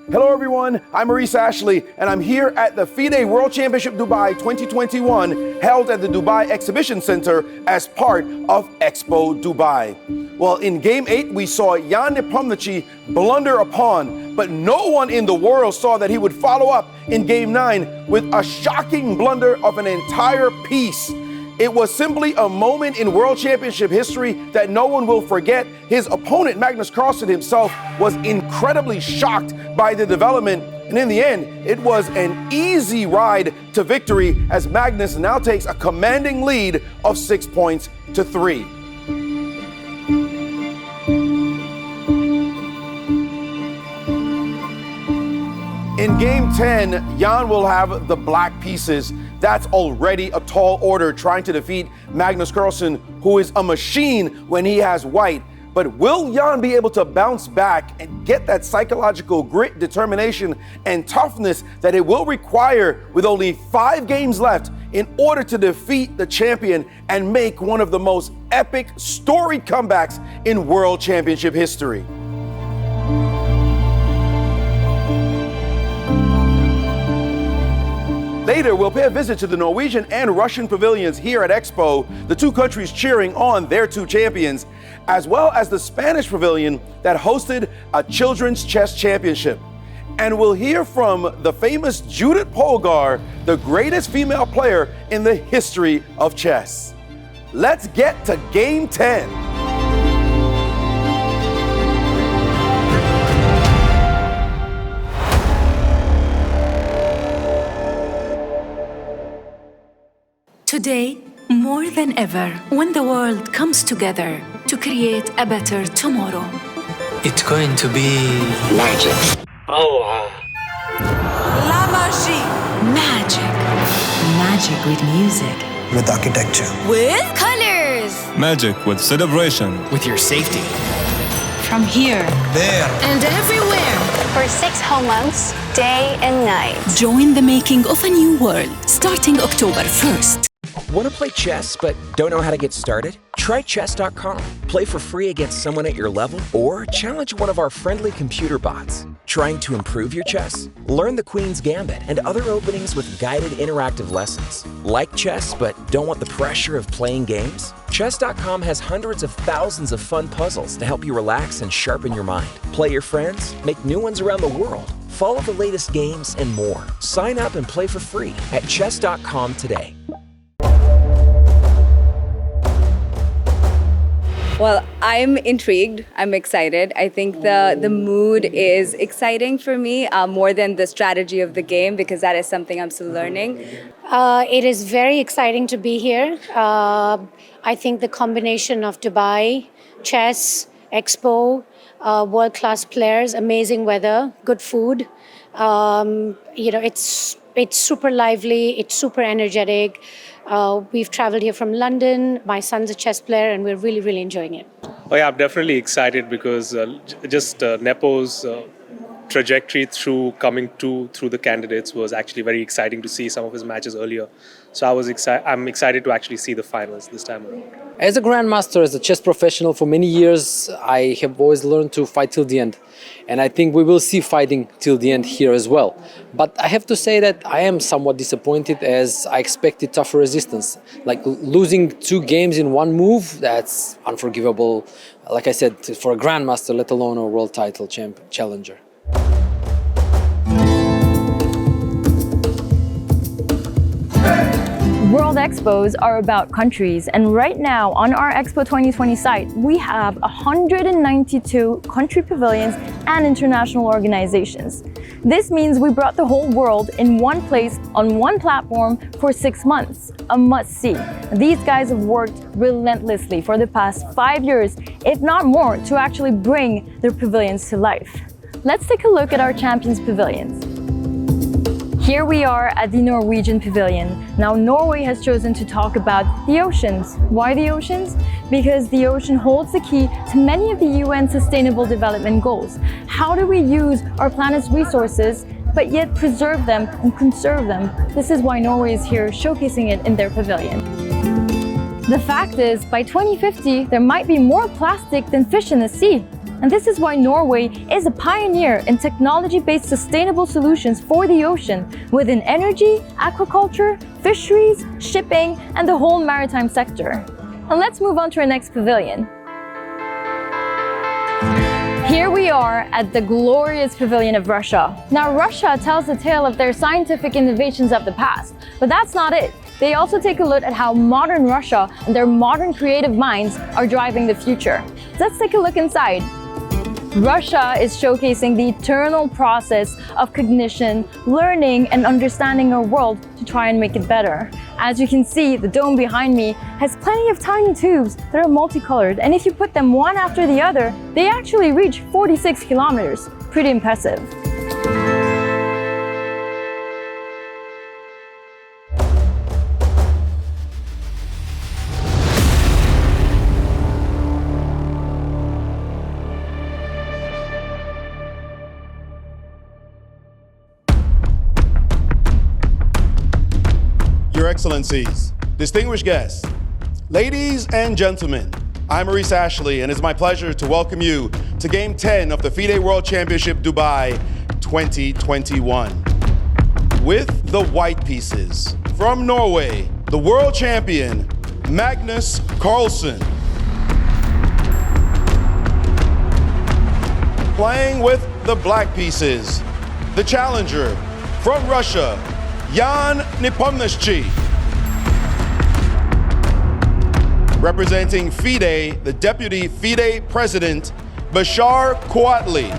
Hello everyone, I'm Maurice Ashley, and I'm here at the FIDE World Championship Dubai 2021 held at the Dubai Exhibition Center as part of Expo Dubai. Well, in Game 8, we saw Jan Nepomniachtchi blunder a pawn, but no one in the world saw that he would follow up in Game 9 with a shocking blunder of an entire piece. It was simply a moment in World Championship history that no one will forget. His opponent, Magnus Carlsen himself, was incredibly shocked by the development. And in the end, it was an easy ride to victory as Magnus now takes a commanding lead of 6 points to 3. In Game 10, Jan will have the black pieces. That's already a tall order trying to defeat Magnus Carlsen, who is a machine when he has white. But will Jan be able to bounce back and get that psychological grit, determination, and toughness that it will require with only 5 games left in order to defeat the champion and make one of the most epic, storied comebacks in World Championship history? Later, we'll pay a visit to the Norwegian and Russian pavilions here at Expo, the two countries cheering on their two champions, as well as the Spanish pavilion that hosted a children's chess championship. And we'll hear from the famous Judith Polgar, the greatest female player in the history of chess. Let's get to Game 10. Today, more than ever, when the world comes together to create a better tomorrow. It's going to be magic. Oh, La magie. Magic. Magic with music. With architecture. With colors. Magic with celebration. With your safety. From here. There. And everywhere. For 6 whole months, day and night. Join the making of a new world, starting October 1st. Want to play chess but don't know how to get started? Try chess.com. Play for free against someone at your level or challenge one of our friendly computer bots. Trying to improve your chess? Learn the Queen's Gambit and other openings with guided interactive lessons. Like chess but don't want the pressure of playing games? Chess.com has hundreds of thousands of fun puzzles to help you relax and sharpen your mind. Play your friends, make new ones around the world, follow the latest games and more. Sign up and play for free at chess.com today. Well, I'm intrigued. I'm excited. I think the mood is exciting for me more than the strategy of the game because that is something I'm still learning. It is very exciting to be here. I think the combination of Dubai, chess, Expo, world-class players, amazing weather, good food. It's super lively. It's super energetic. We've traveled here from London. My son's a chess player, and we're really, really enjoying it. Oh yeah, I'm definitely excited because just Nepo's trajectory through coming through the candidates was actually very exciting to see some of his matches earlier. So I'm excited to actually see the finals this time around. As a grandmaster, as a chess professional for many years, I have always learned to fight till the end. And I think we will see fighting till the end here as well. But I have to say that I am somewhat disappointed as I expected tougher resistance. Like losing 2 games in 1 move, that's unforgivable. Like I said, for a grandmaster, let alone a world title challenger. World Expos are about countries, and right now on our Expo 2020 site, we have 192 country pavilions and international organizations. This means we brought the whole world in one place on one platform for 6 months, a must-see. These guys have worked relentlessly for the past 5 years, if not more, to actually bring their pavilions to life. Let's take a look at our champions' pavilions. Here we are at the Norwegian Pavilion. Now, Norway has chosen to talk about the oceans. Why the oceans? Because the ocean holds the key to many of the UN Sustainable Development Goals. How do we use our planet's resources, but yet preserve them and conserve them? This is why Norway is here showcasing it in their pavilion. The fact is, by 2050, there might be more plastic than fish in the sea. And this is why Norway is a pioneer in technology-based sustainable solutions for the ocean within energy, aquaculture, fisheries, shipping, and the whole maritime sector. And let's move on to our next pavilion. Here we are at the glorious Pavilion of Russia. Now, Russia tells the tale of their scientific innovations of the past, but that's not it. They also take a look at how modern Russia and their modern creative minds are driving the future. Let's take a look inside. Russia is showcasing the eternal process of cognition, learning, and understanding our world to try and make it better. As you can see, the dome behind me has plenty of tiny tubes that are multicolored, and if you put them one after the other, they actually reach 46 kilometers. Pretty impressive. Your Excellencies, distinguished guests, ladies and gentlemen, I'm Maurice Ashley, and it's my pleasure to welcome you to Game 10 of the FIDE World Championship Dubai 2021. With the white pieces, from Norway, the world champion, Magnus Carlsen. Playing with the black pieces, the challenger, from Russia, Nepomniachtchi. Representing FIDE, the Deputy FIDE President, Bashar Kouatly.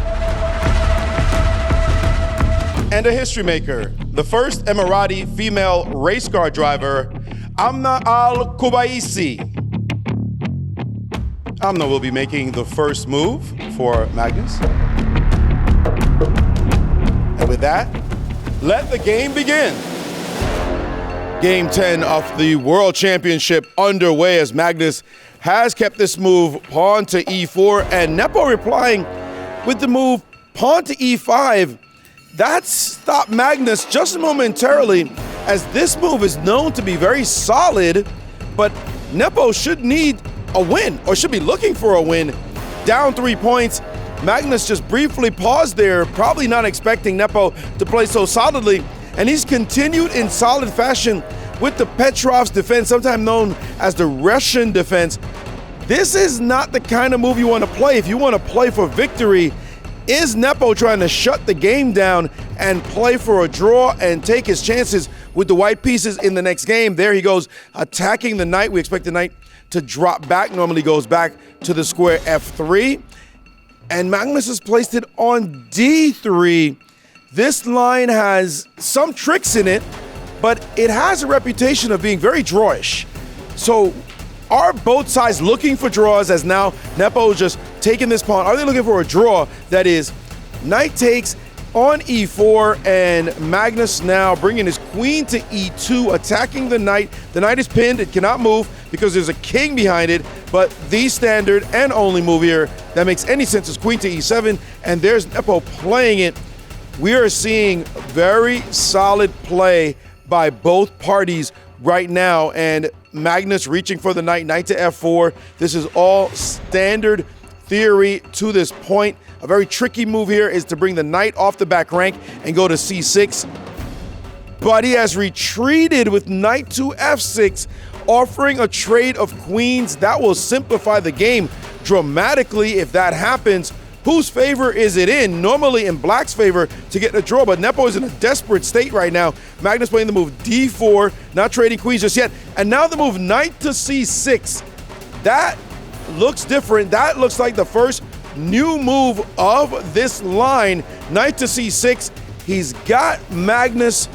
And a history maker, the first Emirati female race car driver, Amna Al-Kubaisi. Amna will be making the first move for Magnus. And with that, let the game begin. Game 10 of the World Championship underway as Magnus has kept this move pawn to e4, and Nepo replying with the move pawn to e5. That stopped Magnus just momentarily, as this move is known to be very solid, but Nepo should need a win, or should be looking for a win. Down 3 points. Magnus just briefly paused there, probably not expecting Nepo to play so solidly, and he's continued in solid fashion with the Petrov's defense, sometimes known as the Russian defense. This is not the kind of move you want to play. If you want to play for victory, is Nepo trying to shut the game down and play for a draw and take his chances with the white pieces in the next game? There he goes, attacking the knight. We expect the knight to drop back, normally goes back to the square f3. And Magnus has placed it on d3. This line has some tricks in it, but it has a reputation of being very drawish. So are both sides looking for draws, as now Nepo is just taking this pawn? Are they looking for a draw? That is, knight takes on e4, and Magnus now bringing his queen to e2, attacking the knight. The knight is pinned, it cannot move because there's a king behind it, but the standard and only move here that makes any sense is queen to e7, and there's Nepo playing it. We are seeing very solid play by both parties right now, and Magnus reaching for the knight, knight to f4. This is all standard theory to this point. A very tricky move here is to bring the knight off the back rank and go to c6. But he has retreated with knight to f6, offering a trade of queens. That will simplify the game dramatically if that happens. Whose favor is it in? Normally in black's favor to get a draw, but Nepo is in a desperate state right now. Magnus playing the move d4, not trading queens just yet. And now the move knight to c6. That looks different. That looks like the first new move of this line. Knight to c6. He's got Magnus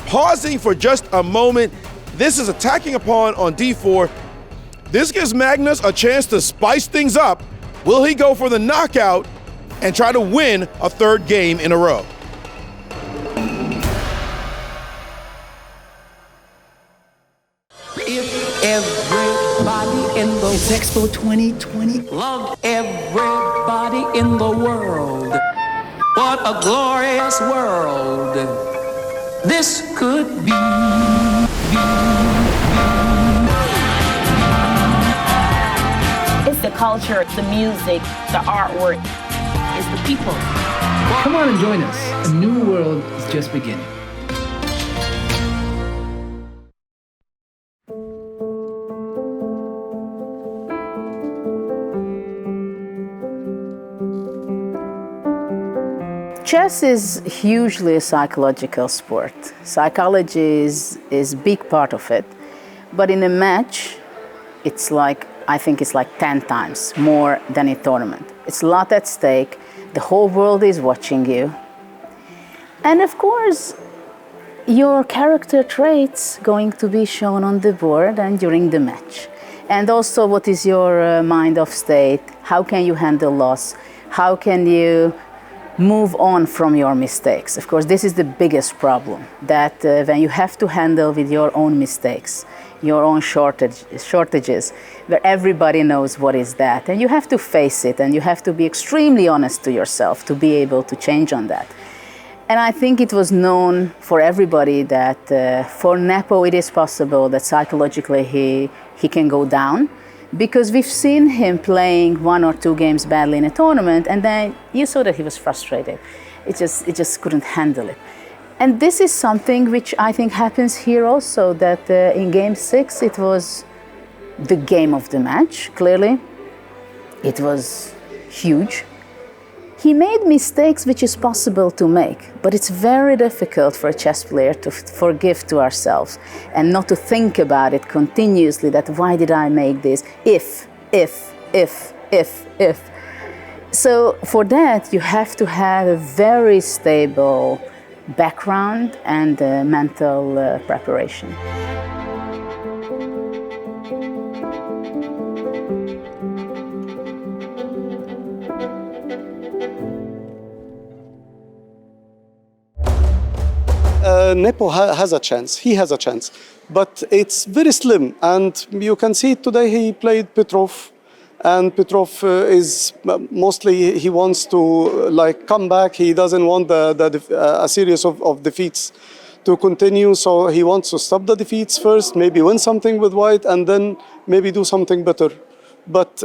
pausing for just a moment. This is attacking a pawn on d4. This gives Magnus a chance to spice things up. Will he go for the knockout and try to win a third game in a row? If everybody in the It's Expo 2020. loved everybody in the world, what a glorious world this could be. It's the culture, the music, the artwork. It's the people. Come on and join us. A new world is just beginning. Chess is hugely a psychological sport. Psychology is a big part of it. But in a match, I think it's like 10 times more than a tournament. It's a lot at stake. The whole world is watching you. And of course, your character traits going to be shown on the board and during the match. And also, what is your mind of state? How can you handle loss? How can you move on from your mistakes? Of course, this is the biggest problem, that when you have to handle with your own mistakes, your own shortages, where everybody knows what is that, and you have to face it, and you have to be extremely honest to yourself to be able to change on that. And I think it was known for everybody that for Nepo it is possible that psychologically he can go down, because we've seen him playing 1 or 2 games badly in a tournament, and then you saw that he was frustrated. It just couldn't handle it. And this is something which I think happens here also, that in Game 6 it was the game of the match, clearly. It was huge. He made mistakes which is possible to make, but it's very difficult for a chess player to forgive to ourselves and not to think about it continuously, that why did I make this? If. So for that, you have to have a very stable background and mental preparation. Nepo has a chance, he has a chance, but it's very slim, and you can see today he played Petrov, and Petrov is mostly, he wants to come back, he doesn't want a series of defeats to continue, so he wants to stop the defeats first, maybe win something with white, and then maybe do something better. But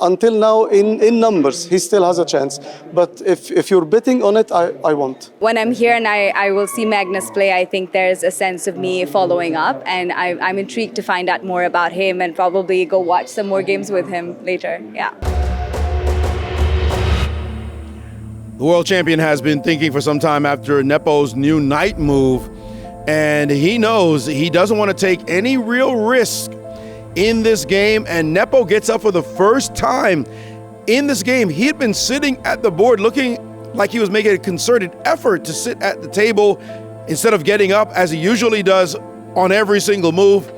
until now, in numbers, he still has a chance. But if you're betting on it, I won't. When I'm here and I will see Magnus play, I think there's a sense of me following up, and I'm intrigued to find out more about him and probably go watch some more games with him later. Yeah. The world champion has been thinking for some time after Nepo's new knight move, and he knows he doesn't want to take any real risk in this game, and Nepo gets up for the first time in this game. He had been sitting at the board looking like he was making a concerted effort to sit at the table instead of getting up as he usually does on every single move.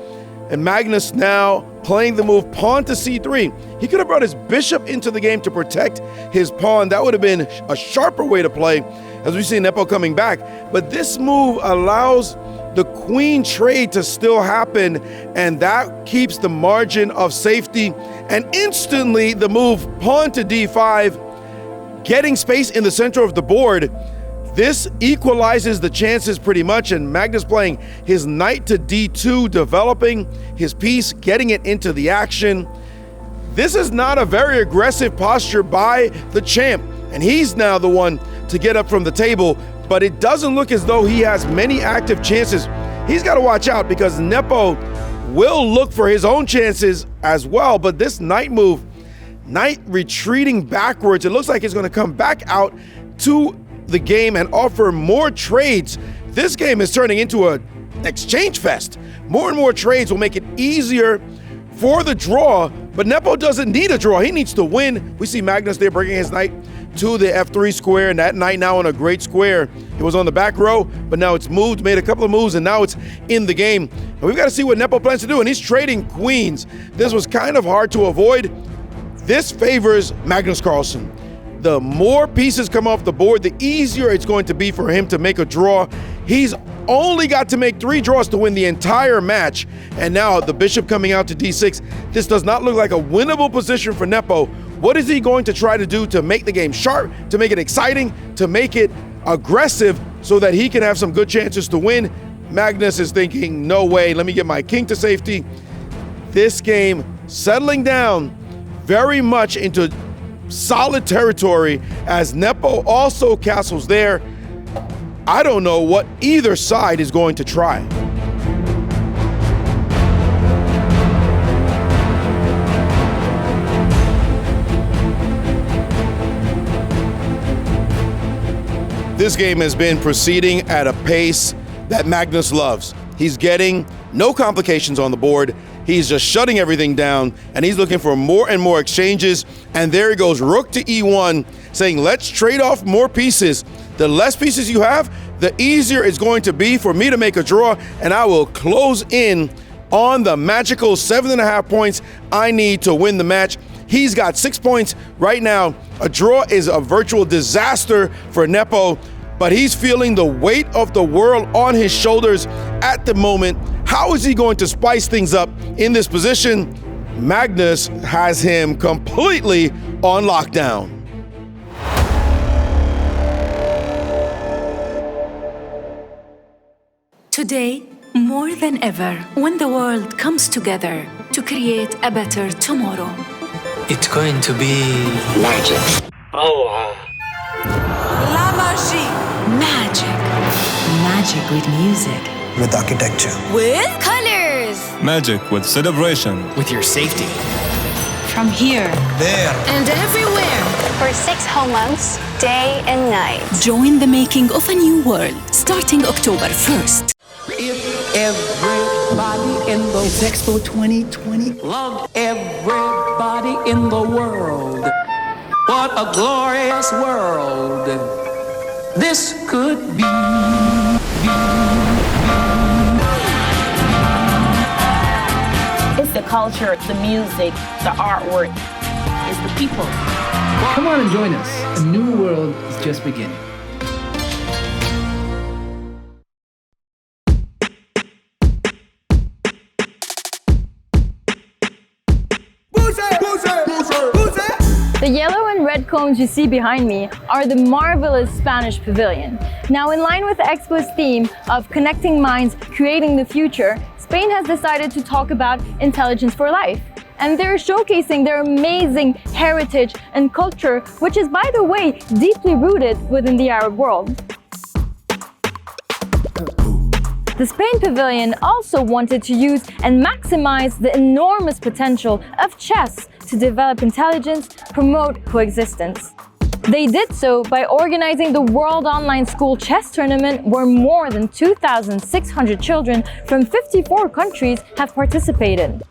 And Magnus now playing the move pawn to c3. He could have brought his bishop into the game to protect his pawn. That would have been a sharper way to play as we see Nepo coming back. But this move allows the queen trade to still happen, and that keeps the margin of safety. And instantly the move pawn to d5, getting space in the center of the board. This equalizes the chances pretty much, and Magnus playing his knight to d2, developing his piece, getting it into the action. This is not a very aggressive posture by the champ, and he's now the one to get up from the table, but it doesn't look as though he has many active chances. He's got to watch out because Nepo will look for his own chances as well, but this knight move, knight retreating backwards, it looks like he's going to come back out to the game and offer more trades. This game is turning into an exchange fest. More and more trades will make it easier for the draw, but Nepo doesn't need a draw. He needs to win. We see Magnus there bringing his knight to the f3 square, and that knight now on a great square. It was on the back row, but now it's moved, made a couple of moves, and now it's in the game. And we've got to see what Nepo plans to do, and he's trading queens. This was kind of hard to avoid. This favors Magnus Carlsen. The more pieces come off the board, the easier it's going to be for him to make a draw. He's only got to make 3 draws to win the entire match. And now the bishop coming out to d6. This does not look like a winnable position for Nepo. What is he going to try to do to make the game sharp, to make it exciting, to make it aggressive so that he can have some good chances to win? Magnus is thinking, no way, let me get my king to safety. This game settling down very much into solid territory as Nepo also castles there. I don't know what either side is going to try. This game has been proceeding at a pace that Magnus loves. He's getting no complications on the board. He's just shutting everything down, and he's looking for more and more exchanges. And there he goes, rook to e1, saying, let's trade off more pieces. The less pieces you have, the easier it's going to be for me to make a draw, and I will close in on the magical 7.5 points I need to win the match. He's got 6 points right now. A draw is a virtual disaster for Nepo, but he's feeling the weight of the world on his shoulders at the moment. How is he going to spice things up in this position? Magnus has him completely on lockdown. Today, more than ever, when the world comes together to create a better tomorrow. It's going to be magic. Oh, La magie. Magic. Magic with music. with architecture. With colors. Magic with celebration. With your safety. From here. There. And everywhere. For 6 whole months, day and night. Join the making of a new world, starting October 1st. If everybody in the It's Expo 2020. loved everybody in the world, what a glorious world this could be. It's the culture, the music, the artwork. It's the people. Come on and join us. A new world is just beginning. The yellow and red cones you see behind me are the marvelous Spanish Pavilion. Now, in line with the Expo's theme of connecting minds, creating the future, Spain has decided to talk about intelligence for life. And they're showcasing their amazing heritage and culture, which is, by the way, deeply rooted within the Arab world. The Spain Pavilion also wanted to use and maximize the enormous potential of chess to develop intelligence, promote coexistence. They did so by organizing the World Online School Chess Tournament, where more than 2,600 children from 54 countries have participated.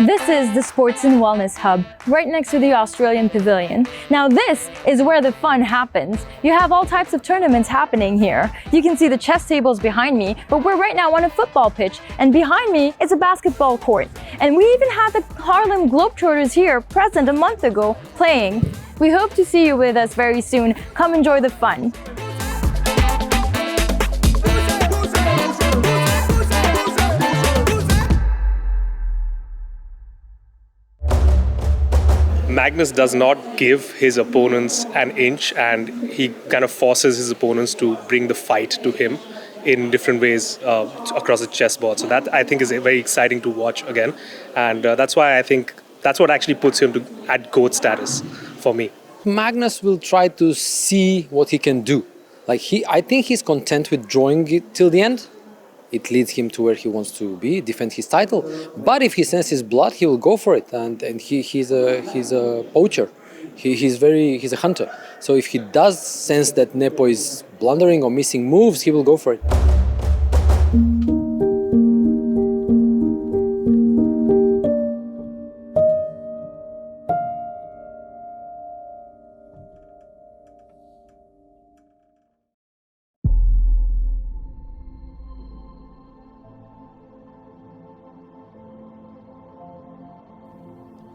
This is the Sports and Wellness Hub, right next to the Australian Pavilion. Now this is where the fun happens. You have all types of tournaments happening here. You can see the chess tables behind me, but we're right now on a football pitch, and behind me is a basketball court. And we even had the Harlem Globetrotters here present a month ago playing. We hope to see you with us very soon. Come enjoy the fun. Magnus does not give his opponents an inch, and he kind of forces his opponents to bring the fight to him in different ways across the chessboard. So that, I think, is very exciting to watch again, and that's why I think that's what actually puts him at GOAT status for me. Magnus will try to see what he can do. I think he's content with drawing it till the end. It leads him to where he wants to be, defend his title. But if he senses blood, he will go for it. And he's a poacher. He's a hunter. So if he does sense that Nepo is blundering or missing moves, he will go for it.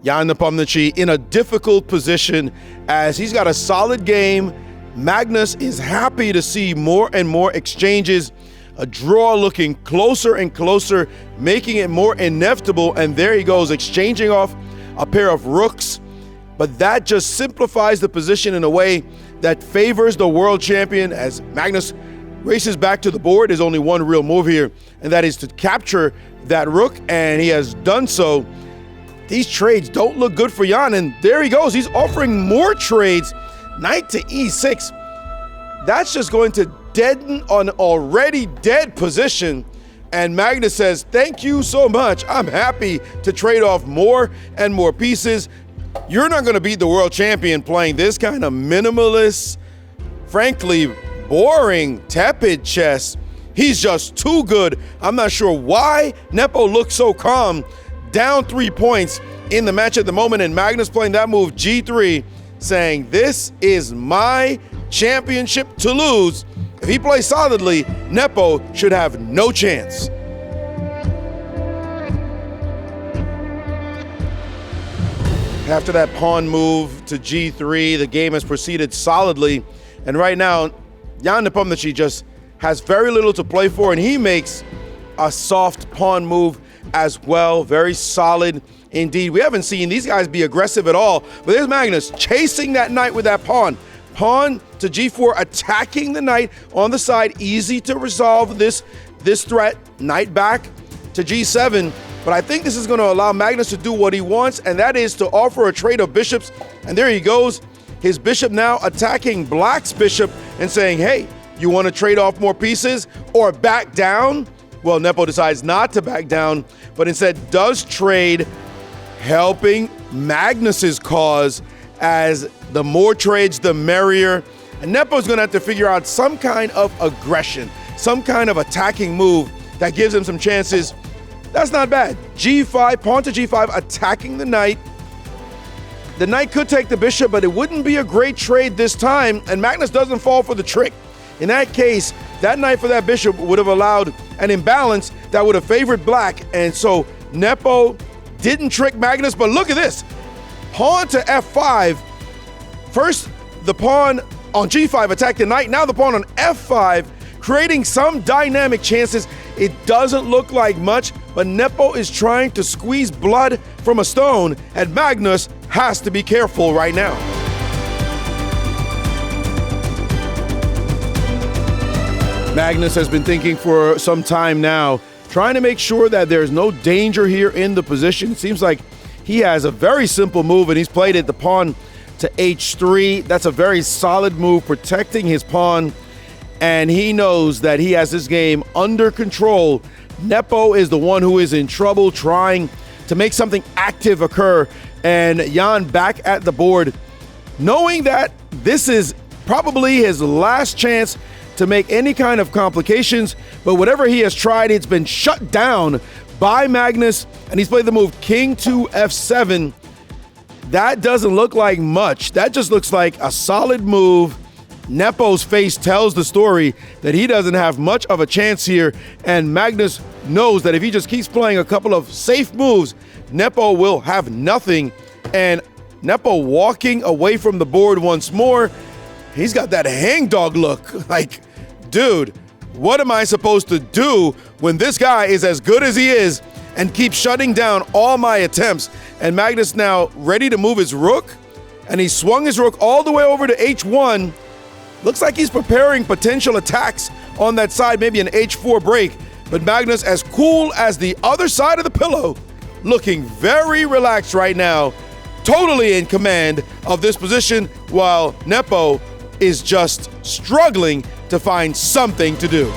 Jan Nepomniachtchi in a difficult position as he's got a solid game. Magnus is happy to see more and more exchanges. A draw looking closer and closer, making it more inevitable. And there he goes, exchanging off a pair of rooks. But that just simplifies the position in a way that favors the world champion as Magnus races back to the board. There's only one real move here, and that is to capture that rook, and he has done so. These trades don't look good for Jan, and there he goes. He's offering more trades. Knight to e6. That's just going to deaden an already dead position. And Magnus says, thank you so much. I'm happy to trade off more and more pieces. You're not going to beat the world champion playing this kind of minimalist, frankly, boring, tepid chess. He's just too good. I'm not sure why Nepo looks so calm, down 3 points in the match at the moment, and Magnus playing that move G3, saying, this is my championship to lose. If he plays solidly, Nepo should have no chance. After that pawn move to G3, the game has proceeded solidly. And right now, Jan Nepomniachtchi just has very little to play for, and he makes a soft pawn move as well. Very solid indeed. We haven't seen these guys be aggressive at all. But there's Magnus chasing that knight with that pawn. Pawn to G4, attacking the knight on the side. Easy to resolve this threat. Knight back to G7. But I think this is going to allow Magnus to do what he wants, and that is to offer a trade of bishops. And there he goes. His bishop now attacking Black's bishop and saying, hey, you want to trade off more pieces or back down? Well, Nepo decides not to back down, but instead does trade, helping Magnus's cause, as the more trades, the merrier. And Nepo's going to have to figure out some kind of aggression, some kind of attacking move that gives him some chances. That's not bad. G5, pawn to G5, attacking the knight. The knight could take the bishop, but it wouldn't be a great trade this time, and Magnus doesn't fall for the trick. In that case, that knight for that bishop would have allowed an imbalance that would have favored Black, and so Nepo didn't trick Magnus, but look at this. Pawn to F5. First, the pawn on G5 attacked the knight, now the pawn on F5, creating some dynamic chances. It doesn't look like much, but Nepo is trying to squeeze blood from a stone, and Magnus has to be careful right now. Magnus has been thinking for some time now, trying to make sure that there's no danger here in the position. It seems like he has a very simple move, and he's played it, the pawn to H3. That's a very solid move, protecting his pawn, and he knows that he has this game under control. Nepo is the one who is in trouble, trying to make something active occur, and Jan back at the board, knowing that this is probably his last chance to make any kind of complications, but whatever he has tried, it's been shut down by Magnus, and he's played the move King to F7. That doesn't look like much. That just looks like a solid move. Nepo's face tells the story that he doesn't have much of a chance here, and Magnus knows that if he just keeps playing a couple of safe moves, Nepo will have nothing. And Nepo walking away from the board once more. He's got that hangdog look. Like, dude, what am I supposed to do when this guy is as good as he is and keeps shutting down all my attempts? And Magnus now ready to move his rook, and he swung his rook all the way over to H1. Looks like he's preparing potential attacks on that side, maybe an H4 break. But Magnus, as cool as the other side of the pillow, looking very relaxed right now, totally in command of this position, while Nepo is just struggling to find something to do.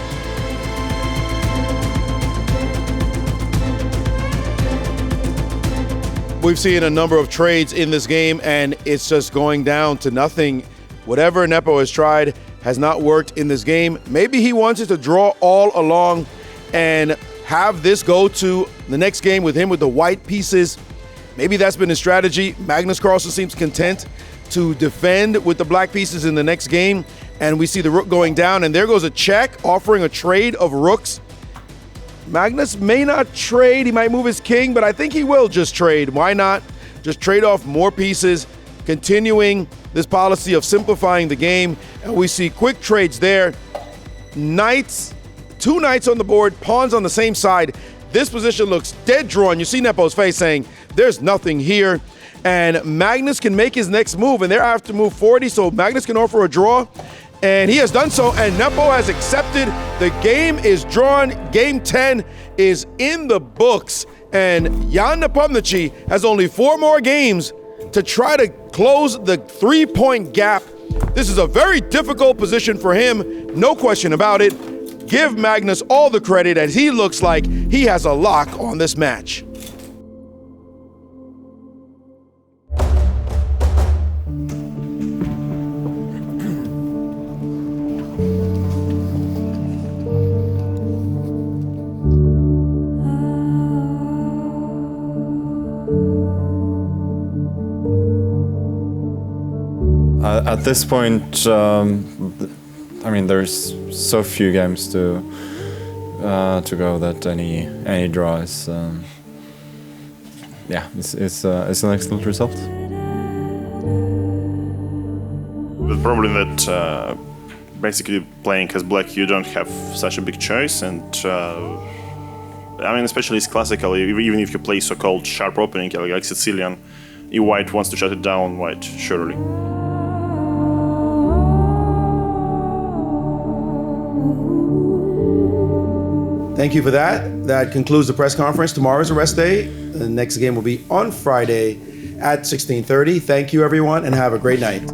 We've seen a number of trades in this game, and it's just going down to nothing. Whatever Nepo has tried has not worked in this game. Maybe he wanted to draw all along and have this go to the next game with him with the white pieces. Maybe that's been his strategy. Magnus Carlsen seems content to defend with the black pieces in the next game, and we see the rook going down, and there goes a check, offering a trade of rooks. Magnus may not trade, he might move his king, but I think he will just trade. Why not? Just trade off more pieces, continuing this policy of simplifying the game, and we see quick trades there. Knights, two knights on the board, pawns on the same side. This position looks dead drawn. You see Nepo's face saying, there's nothing here. And Magnus can make his next move, and they're after move 40, so Magnus can offer a draw. And he has done so, and Nepo has accepted. The game is drawn. Game 10 is in the books. And Jan Nepomniachtchi has only 4 more games to try to close the 3-point gap. This is a very difficult position for him, no question about it. Give Magnus all the credit, as he looks like he has a lock on this match. At this point, I mean, there's so few games to go that any draw is, yeah, it's an excellent result. The problem that basically playing as black, you don't have such a big choice, and I mean, especially it's classical. Even if you play so-called sharp opening like Sicilian, if white wants to shut it down, white surely. Thank you for that. That concludes the press conference. Tomorrow is a rest day. The next game will be on Friday at 16:30. Thank you, everyone, and have a great night.